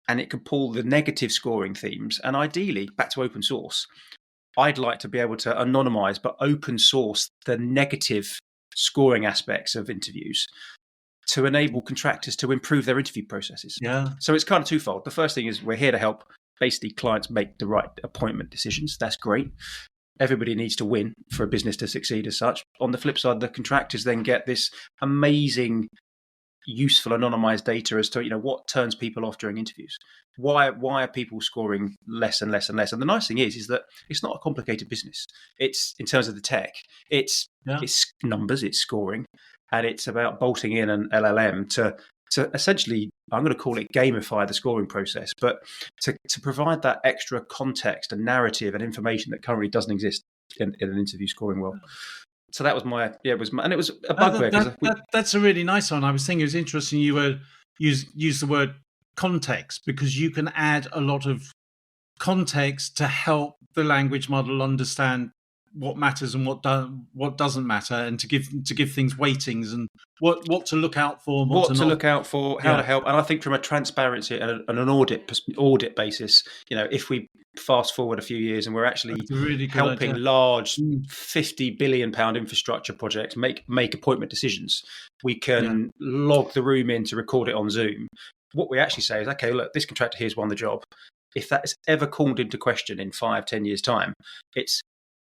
and it can pull the negative scoring themes. And ideally, back to open source, I'd like to be able to anonymize, but open source the negative scoring aspects of interviews to enable contractors to improve their interview processes.
Yeah.
So it's kind of twofold. The first thing is we're here to help basically clients make the right appointment decisions. That's great. Everybody needs to win for a business to succeed as such. On the flip side, the contractors then get this amazing, useful anonymized data as to what turns people off during interviews. Why are people scoring less and less and less? And the nice thing is that it's not a complicated business. It's, in terms of the tech, it's numbers, it's scoring. And it's about bolting in an LLM to essentially, I'm going to call it gamify the scoring process, but to provide that extra context and narrative and information that currently doesn't exist in an interview scoring world. So that was and it was a bugbear.
That's a really nice one. I was thinking it was interesting you use the word context, because you can add a lot of context to help the language model understand what matters and what doesn't matter, and to give things weightings and what to look out for,
what to look out for, how to help. And I think from a transparency and an audit basis, if we fast forward a few years and we're actually
That's a really good
helping
idea.
large £50 billion infrastructure projects make appointment decisions. We can log the room in to record it on Zoom. What we actually say is, okay, look, this contractor here's won the job. If that is ever called into question in 5-10 years' time, it's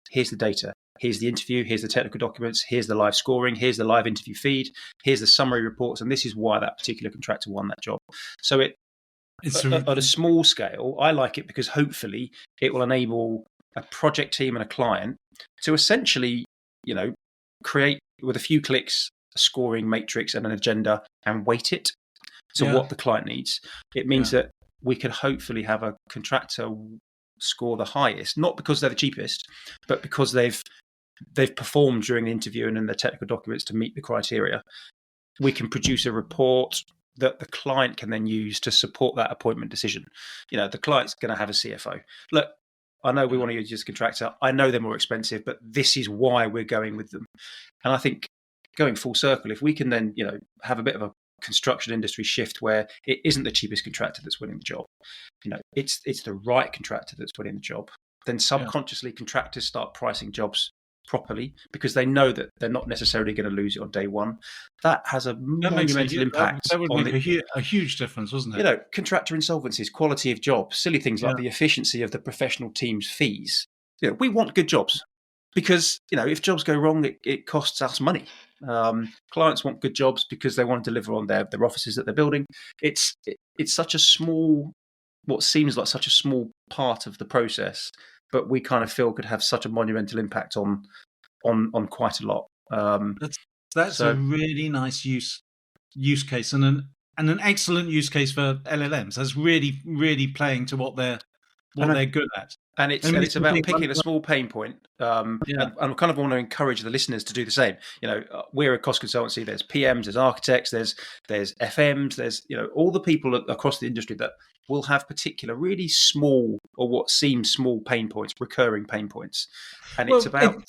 here's the data, here's the interview, here's the technical documents, here's the live scoring, here's the live interview feed, here's the summary reports, and this is why that particular contractor won that job. So at a small scale, I like it because hopefully it will enable a project team and a client to essentially, create with a few clicks a scoring matrix and an agenda and weight it to what the client needs. It means that we could hopefully have a contractor score the highest, not because they're the cheapest, but because they've performed during the interview and in their technical documents to meet the criteria. We can produce a report that the client can then use to support that appointment decision. The client's going to have a CFO. Look, I know we want to use this contractor. I know they're more expensive, but this is why we're going with them. And I think going full circle, if we can then, have a bit of a construction industry shift where it isn't the cheapest contractor that's winning the job, it's the right contractor that's winning the job, then subconsciously contractors start pricing jobs properly because they know that they're not necessarily going to lose it on day one. That has a monumental impact.
That would make a huge difference, wasn't it?
Contractor insolvencies, quality of job, silly things like the efficiency of the professional team's fees. We want good jobs because, if jobs go wrong, it costs us money. Clients want good jobs because they want to deliver on their offices that they're building. It's such a small, what seems like such a small part of the process, but we kind of feel could have such a monumental impact on quite a lot.
That's a really nice use case and an excellent use case for LLMs. That's really, really playing to what they're good at.
And it's about picking a small pain point. And I kind of want to encourage the listeners to do the same. We're a cost consultancy. There's PMs, there's architects, there's FMs, there's all the people across the industry that will have particular really small or what seems small pain points, recurring pain points. And it's about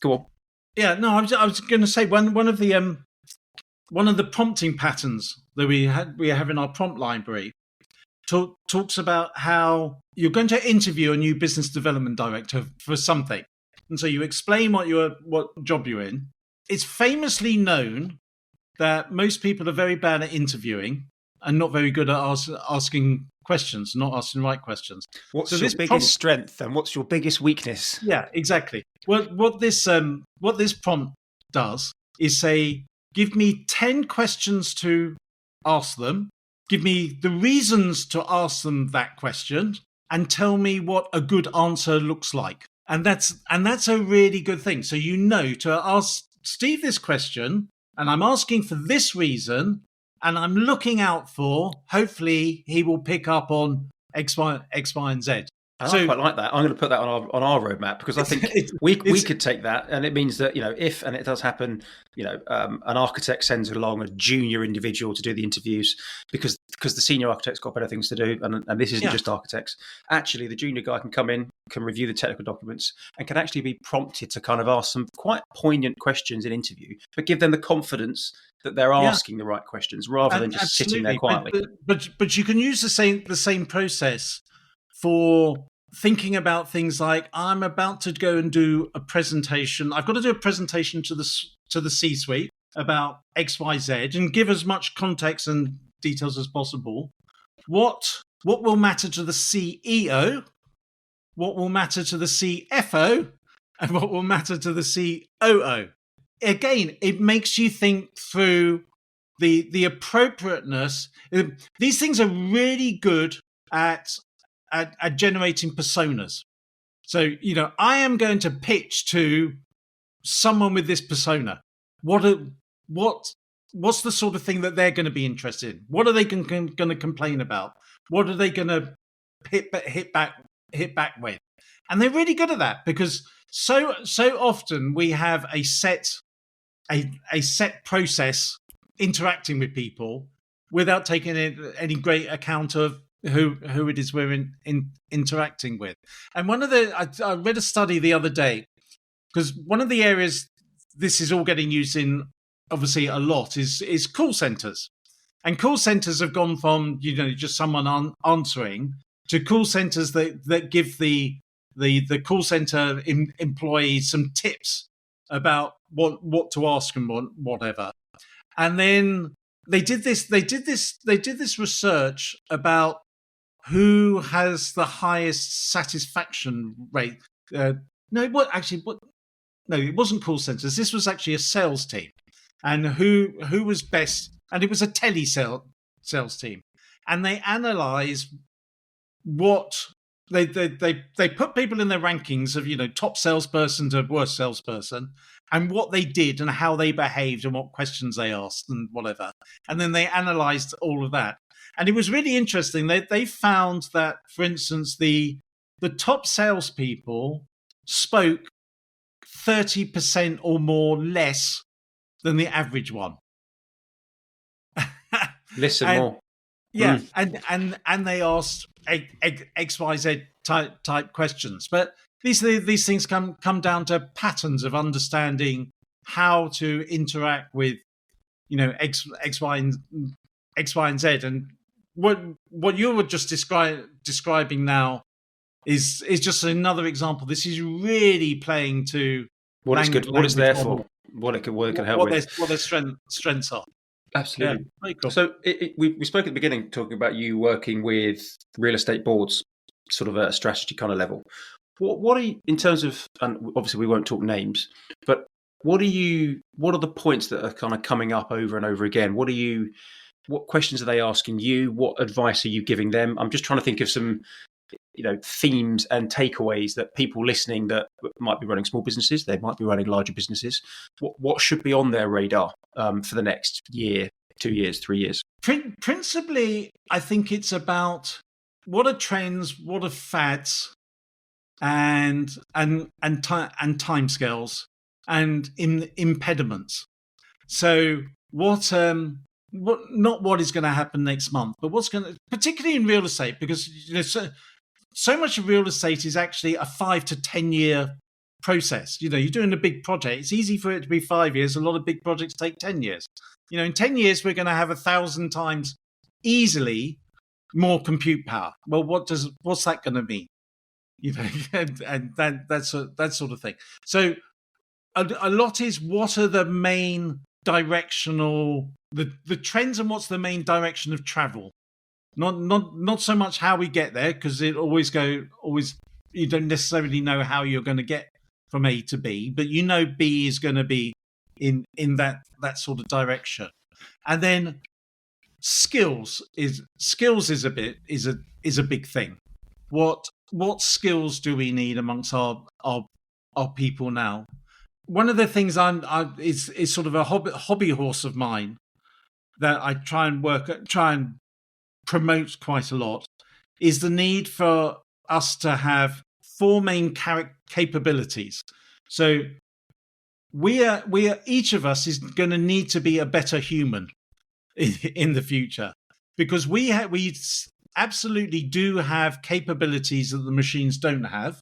go on.
Yeah, no, I was going to say one of the prompting patterns that we have in our prompt library talks about how you're going to interview a new business development director for something, and so you explain what job you're in. It's famously known that most people are very bad at interviewing and not very good at asking questions, not asking the right questions.
What's your biggest strength and what's your biggest weakness?
Yeah, exactly. What this prompt does is say, give me 10 questions to ask them, give me the reasons to ask them that question, and tell me what a good answer looks like. And that's a really good thing. So to ask Steve this question, and I'm asking for this reason, and I'm looking out for, hopefully he will pick up on X, Y, and Z.
I quite like that. I'm going to put that on our roadmap because I think we could take that, and it means that if and it does happen, an architect sends along a junior individual to do the interviews because the senior architect's got better things to do, and this isn't just architects. Actually, the junior guy can come in, can review the technical documents, and can actually be prompted to kind of ask some quite poignant questions in interview, but give them the confidence that they're asking the right questions rather than just sitting there quietly.
But you can use the same process for thinking about things like, I'm about to go and do a presentation. I've got to do a presentation to the C-suite about X, Y, Z, and give as much context and details as possible. What will matter to the CEO? What will matter to the CFO? And what will matter to the COO? Again, it makes you think through the appropriateness. These things are really good at generating personas. So, I am going to pitch to someone with this persona. What's the sort of thing that they're going to be interested in? What are they going to complain about? What are they going to hit back with? And they're really good at that because so often we have a set process interacting with people without taking any great account of who it is we're interacting with. And I read a study the other day, because one of the areas this is all getting used in, obviously a lot, is call centers. And call centers have gone from just someone answering to call centers that give the call center employees some tips about what to ask and whatever. And then they did this research about who has the highest satisfaction rate. It wasn't call centers. This was actually a sales team, and who was best, and it was a sales team, and they analysed what they put people in their rankings of top salesperson to worst salesperson, and what they did and how they behaved and what questions they asked and whatever, and then they analysed all of that, and it was really interesting. They found that, for instance, the top salespeople spoke 30% or more less than the average one.
Listen more.
Yeah, and they asked XYZ type questions. But these things come down to patterns of understanding how to interact with X, Y, and Z. And what you were just describing now is just another example. This is really playing to
what it's good, what it's there for, what it can help with,
what their strengths are.
Absolutely.
Yeah, very cool.
So we spoke at the beginning talking about you working with real estate boards, sort of at a strategy kind of level. What are you, in terms of, and obviously we won't talk names, but what are the points that are kind of coming up over and over again? What questions are they asking you? What advice are you giving them? I'm just trying to think of some themes and takeaways that people listening that might be running small businesses, they might be running larger businesses. What should be on their radar for the next year, 2 years, 3 years?
Principally, I think it's about what are trends, what are fads, and timescales and impediments. So what is going to happen next month, but what's going to, particularly in real estate, because so much of real estate is actually a 5 to 10 year process. You're doing a big project. It's easy for it to be 5 years. A lot of big projects take 10 years. In 10 years, we're going to have 1,000 times easily more compute power. Well, what's that going to mean? And that sort of thing. So a lot is what are the main directional, the trends, and what's the main direction of travel. Not so much how we get there, because it always you don't necessarily know how you're going to get from A to B, but B is going to be in that sort of direction. And then skills is a big thing. What skills do we need amongst our people now? One of the things is sort of a hobby horse of mine that I try and promote quite a lot, is the need for us to have 4 main capabilities. So we are each of us is going to need to be a better human in the future, because we absolutely do have capabilities that the machines don't have.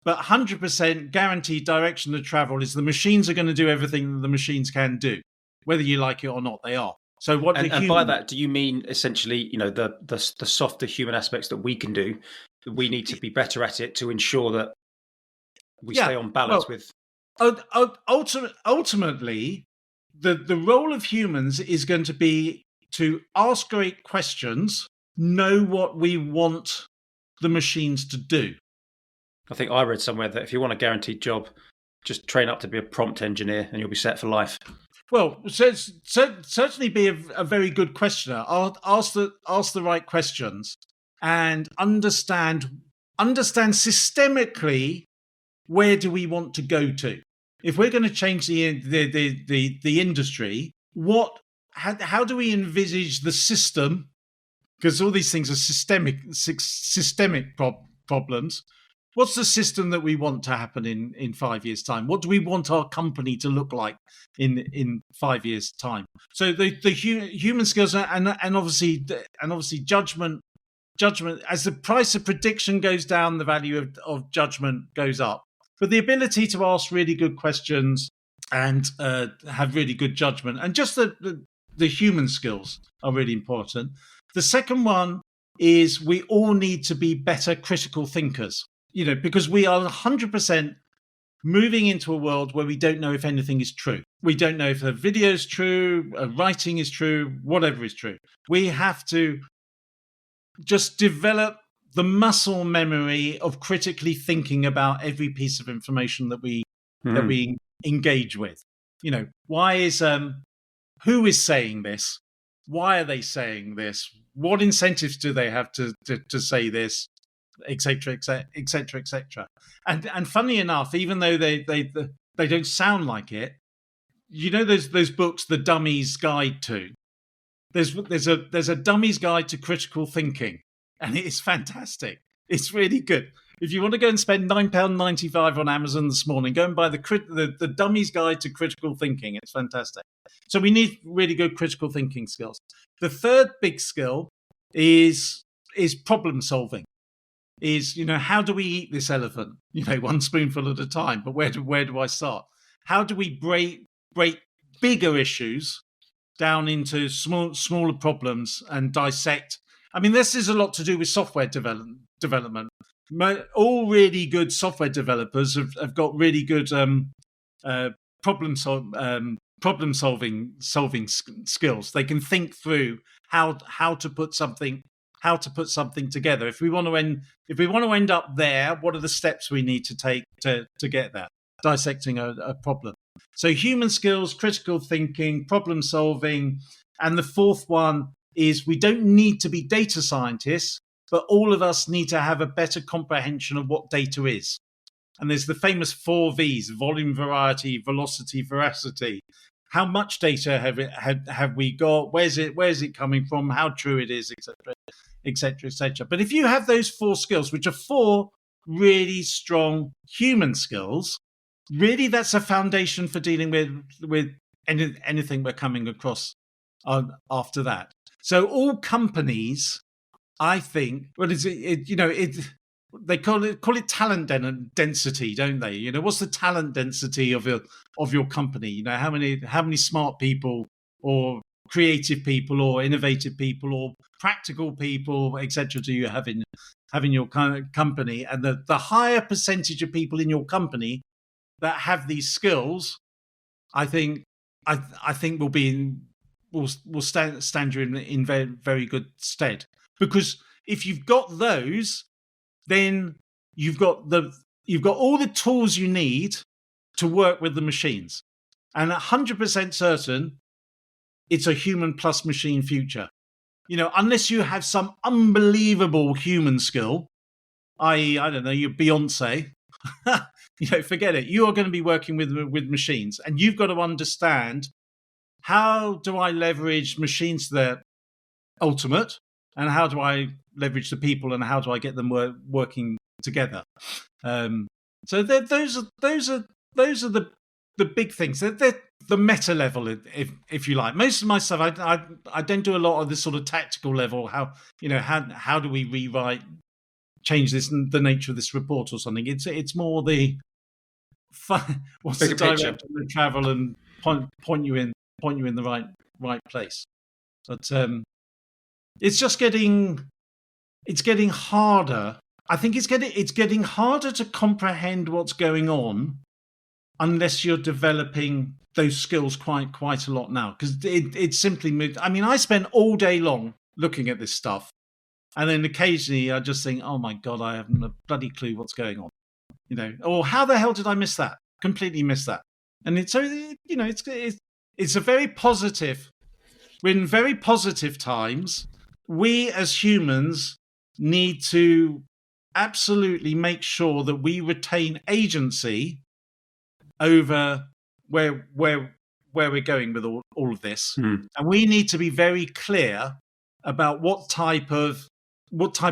But 100% guaranteed direction of travel is the machines are going to do everything that the machines can do, whether you like it or not. They are. So and
by that, do you mean essentially, the softer human aspects that we can do? We need to be better at it to ensure that we stay on balance with.
Ultimately, the role of humans is going to be to ask great questions, know what we want the machines to do.
I think I read somewhere that if you want a guaranteed job, just train up to be a prompt engineer and you'll be set for life. Well,
certainly be a very good questioner. Ask the right questions and understand systemically where do we want to go to. If we're going to change the industry, how do we envisage the system? Because all these things are systemic problems. What's the system that we want to happen in 5 years' time? What do we want our company to look like in 5 years' time? So the human skills and obviously judgment. As the price of prediction goes down, the value of judgment goes up. But the ability to ask really good questions and have really good judgment, and just the human skills are really important. The second one is we all need to be better critical thinkers, because we are 100% moving into a world where we don't know if anything is true. We don't know if a video is true, writing is true, whatever is true. We have to just develop the muscle memory of critically thinking about every piece of information that we engage with. Why is who is saying this? Why are they saying this? What incentives do they have to say this, etc., etc., etc., etc. And funny enough, even though they don't sound like it, those books, The Dummy's Guide to. There's a Dummy's Guide to Critical Thinking, and it is fantastic. It's really good. If you want to go and spend £9.95 on Amazon this morning, go and buy the Dummy's Guide to Critical Thinking. It's fantastic. So we need really good critical thinking skills. The third big skill is problem solving. Is how do we eat this elephant? One spoonful at a time. But where do I start? How do we break bigger issues down into smaller problems and dissect? I mean, this is a lot to do with software development. All really good software developers have got really good problem solving skills. They can think through how to put something together. If we want to end up there, what are the steps we need to take to get there? Dissecting a problem. So human skills, critical thinking, problem solving, and the fourth one is we don't need to be data scientists, but all of us need to have a better comprehension of what data is. And there's the famous 4 V's: volume, variety, velocity, veracity. How much data have we got? Where's it coming from? How true it is, etc., etc., etc. But if you have those 4 skills, which are 4 really strong human skills, really that's a foundation for dealing with anything we're coming across after that. So all companies, I think, they call it talent density, don't they? What's the talent density of your company? How many smart people or creative people or innovative people or practical people, etc., do you have in your company? And the higher percentage of people in your company that have these skills, I think will stand you in very, very good stead. Because if you've got those, then you've got all the tools you need to work with the machines. And 100% certain, it's a human plus machine future. Unless you have some unbelievable human skill, i.e., I don't know, you're Beyonce, forget it. You are going to be working with machines, and you've got to understand, how do I leverage machines to their ultimate, and how do I leverage the people, and how do I get them working together? So those are the big things. They're the meta level, if you like. Most of my stuff, I don't do a lot of this sort of tactical level. How do we change the nature of this report or something? It's more the what's the direction of travel, and point you in the right place. But it's just getting harder. I think it's getting harder to comprehend what's going on unless you're developing those skills quite a lot now, because it simply moved. I mean, I spend all day long looking at this stuff, and then occasionally I just think, oh my God, I haven't a bloody clue what's going on, or how the hell did I miss that? Completely miss that. And it's a very positive. We're in very positive times. We as humans need to absolutely make sure that we retain agency over where we're going with all of this. And we need to be very clear about what type of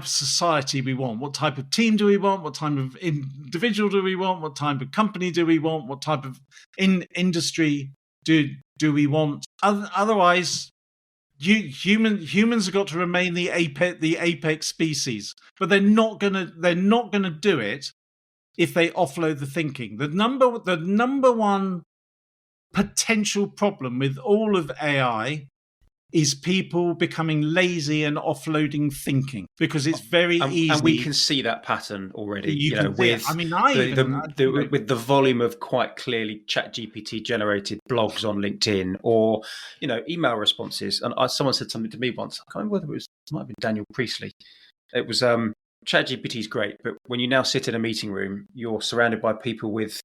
society we want, what type of team do we want, what type of individual do we want, what type of company do we want, what type of industry do we want. Otherwise, humans have got to remain the apex species, but they're not gonna do it if they offload the thinking. The number one potential problem with all of AI is people becoming lazy and offloading thinking, because it's very easy.
And we can see that pattern already.
With
the volume of quite clearly ChatGPT generated blogs on LinkedIn, or email responses. And someone said something to me once. I can't remember whether it might have been Daniel Priestley. It was ChatGPT is great, but when you now sit in a meeting room, you're surrounded by people with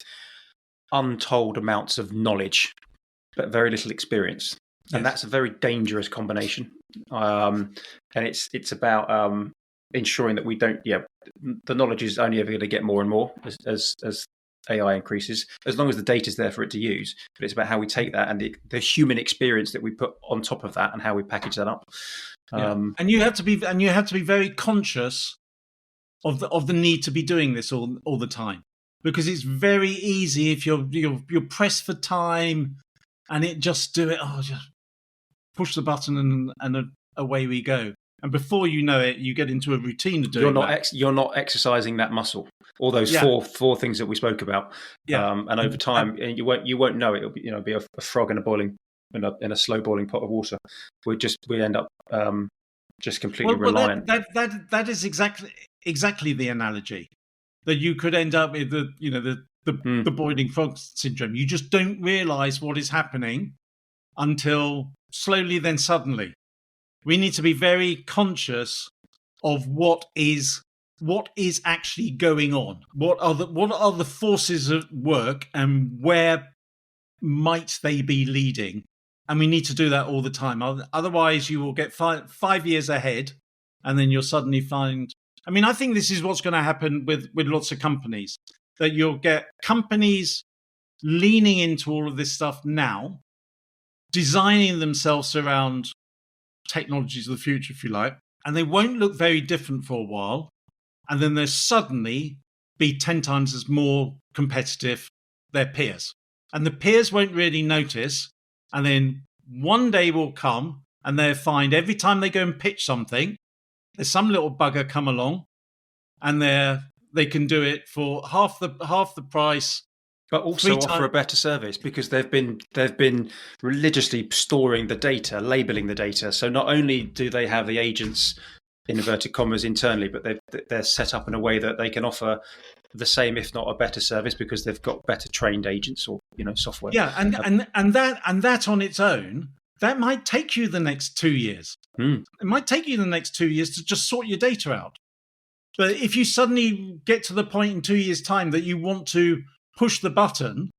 untold amounts of knowledge, but very little experience. And that's a very dangerous combination. And it's about ensuring that we don't. The knowledge is only ever going to get more and more as AI increases, as long as the data is there for it to use. But it's about how we take that and the human experience that we put on top of that, and how we package that up.
And you have to be very conscious of the need to be doing this all the time, because it's very easy if you're pressed for time and it just do it. Just push the button and away we go. And before you know it, you get into a routine of doing
you're not exercising that muscle, all those four things that we spoke about. And over time, you won't know it. It'll be a frog in a slow boiling pot of water. We end up just completely reliant.
That is exactly the analogy, that you could end up with the boiling frog syndrome. You just don't realize what is happening until slowly, then suddenly. We need to be very conscious of what is actually going on. What are the forces at work, and where might they be leading? And we need to do that all the time. Otherwise, you will get 5 years ahead, and then you'll suddenly find. I mean, I think this is what's going to happen with lots of companies, that you'll get companies leaning into all of this stuff now, designing themselves around technologies of the future, if you like, and they won't look very different for a while, and then they'll suddenly be 10 times as more competitive their peers, and the peers won't really notice, and then one day will come and they'll find every time they go and pitch something, there's some little bugger come along, and they can do it for half the price.
But also offer a better service, because they've been religiously storing the data, labeling the data. So not only do they have the agents, in inverted commas, internally, but they're set up in a way that they can offer the same, if not a better service, because they've got better trained agents or software.
Yeah, and that on its own, that might take you the next 2 years. It might take you the next 2 years to just sort your data out. But if you suddenly get to the point in 2 years' time that you want to push the button,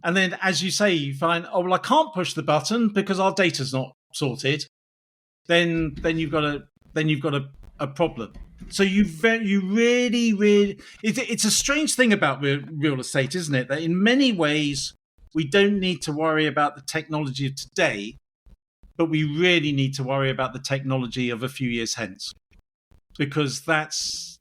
and then, as you say, you find, I can't push the button because our data's not sorted, then you've got a problem. So you really, it's a strange thing about real estate, isn't it? That in many ways we don't need to worry about the technology of today, but we really need to worry about the technology of a few years hence, because that's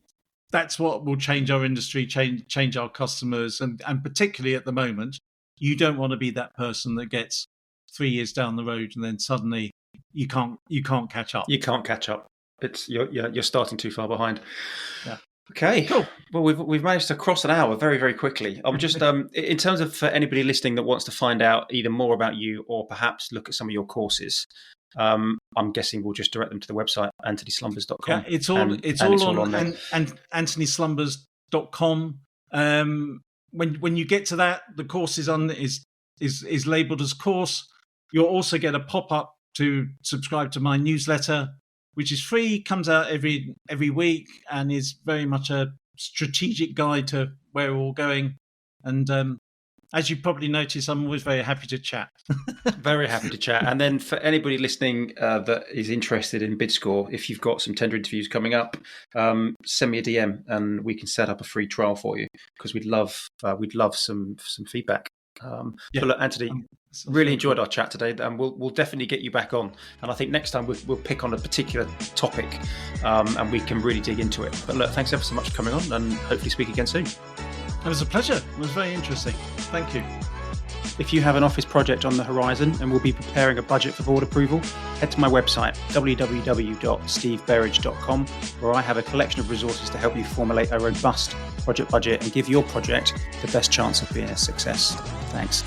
what will change our industry, change our customers, and particularly at the moment, you don't want to be that person that gets 3 years down the road and then suddenly you can't catch up.
You can't catch up. You're starting too far behind.
Yeah.
Okay, cool. Well, we've managed to cross an hour very, very quickly. I'm just in terms of, for anybody listening that wants to find out either more about you or perhaps look at some of your courses, I'm guessing we'll just direct them to the website antonyslumbers.com.
Yeah, it's all on antonyslumbers.com. When you get to that, the course is labeled as course. You'll also get a pop-up to subscribe to my newsletter, which is free, comes out every week, and is very much a strategic guide to where we're all going. And as you probably noticed, I'm always very happy to chat.
Very happy to chat. And then for anybody listening that is interested in BidScore, if you've got some tender interviews coming up, send me a DM and we can set up a free trial for you, because we'd love some feedback. But look, Antony, really enjoyed our chat today, and we'll definitely get you back on. And I think next time we'll pick on a particular topic, and we can really dig into it. But look, thanks ever so much for coming on, and hopefully speak again soon.
It was a pleasure. It was very interesting. Thank you.
If you have an office project on the horizon and will be preparing a budget for board approval, head to my website, www.steveberridge.com, where I have a collection of resources to help you formulate a robust project budget and give your project the best chance of being a success. Thanks.